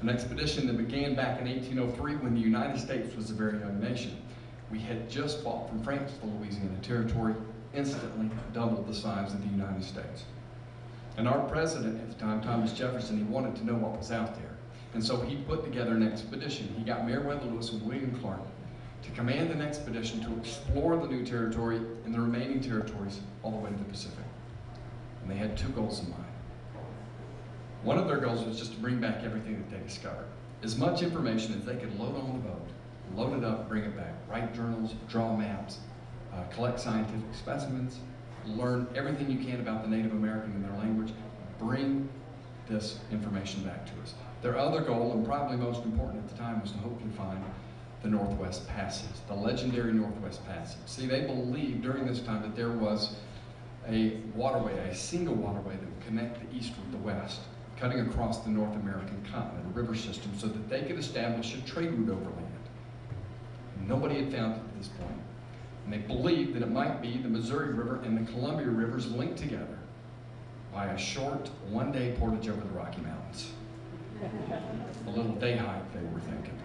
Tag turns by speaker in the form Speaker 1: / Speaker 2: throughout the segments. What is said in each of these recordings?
Speaker 1: An expedition that began back in 1803 when the United States was a very young nation. We had just fought from France the Louisiana Territory, instantly doubled the size of the United States. And our president at the time, Thomas Jefferson, he wanted to know what was out there. And so he put together an expedition. He got Meriwether Lewis and William Clark to command an expedition to explore the new territory and the remaining territories all the way to the Pacific. And they had two goals in mind. One of their goals was just to bring back everything that they discovered. As much information as they could load on the boat, load it up, bring it back, write journals, draw maps, collect scientific specimens, learn everything you can about the Native American and their language, bring this information back to us. Their other goal, and probably most important at the time, was to hopefully find the Northwest Passage, the legendary Northwest Passage. See, they believed during this time that there was a waterway, a single waterway that would connect the East with the West, cutting across the North American continent, a river system, so that they could establish a trade route overland. Nobody had found it at this point. And they believed that it might be the Missouri River and the Columbia Rivers linked together by a short one-day portage over the Rocky Mountains. A little day hike, they were thinking.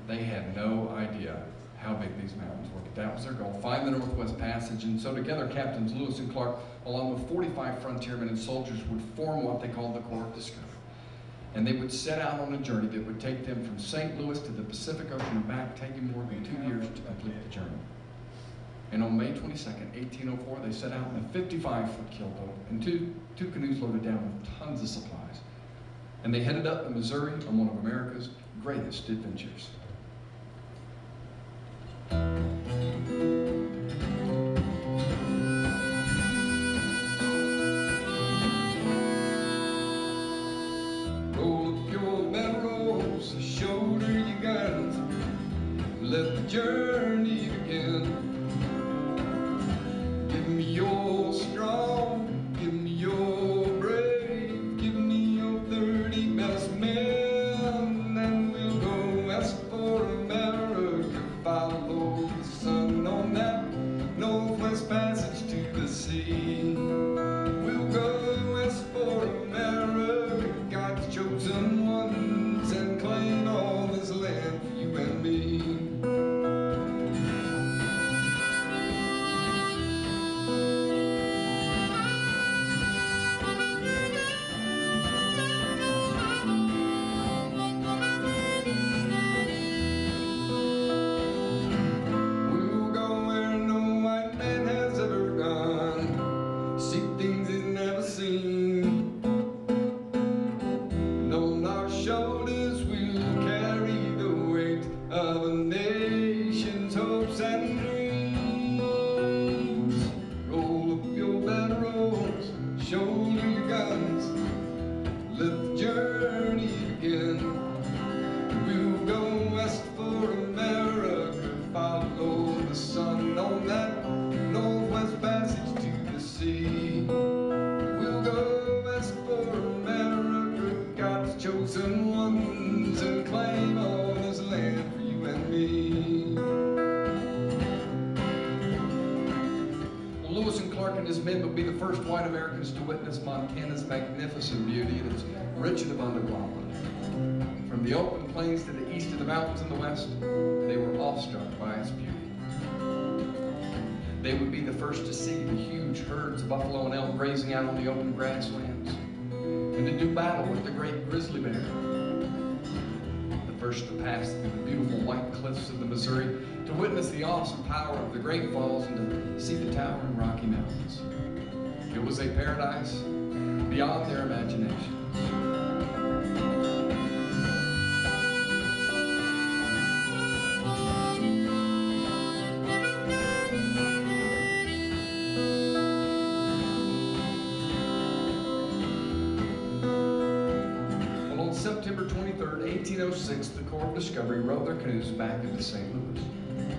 Speaker 1: They had no idea how big these mountains were, but that was their goal, find the Northwest Passage. And so together, Captains Lewis and Clark, along with 45 frontiermen and soldiers, would form what they called the Corps of Discovery. And they would set out on a journey that would take them from St. Louis to the Pacific Ocean and back, taking more than 2 years to complete the journey. And on May 22nd, 1804, they set out in a 55-foot keelboat and two canoes loaded down with tons of supplies. And they headed up the Missouri on one of America's greatest adventures.
Speaker 2: Roll up your barrels, shoulder your guns, let the journey begin. Give me your strong, give me your brave, give me your 30 best men, and we'll go west for America, follow the sun on that Northwest Passage to the sea. We'll go west for America, God's chosen ones, and claim all this land for you and me.
Speaker 1: First white Americans to witness Montana's magnificent beauty and its rich and abundant wildlife. From the open plains to the east of the mountains in the west, they were awestruck by its beauty. They would be the first to see the huge herds of buffalo and elk grazing out on the open grasslands, and to do battle with the great grizzly bear. The first to pass through the beautiful white cliffs of the Missouri, to witness the awesome power of the Great Falls, and to see the towering Rocky Mountains. It was a paradise beyond their imagination. Well, on September 23rd, 1806, the Corps of Discovery rowed their canoes back into St. Louis.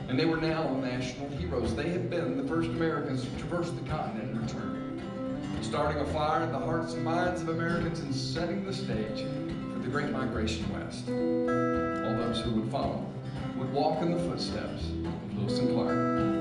Speaker 1: And they were now national heroes. They had been the first Americans to traverse the continent and return, starting a fire in the hearts and minds of Americans and setting the stage for the Great Migration West. All those who would follow would walk in the footsteps of Lewis and Clark.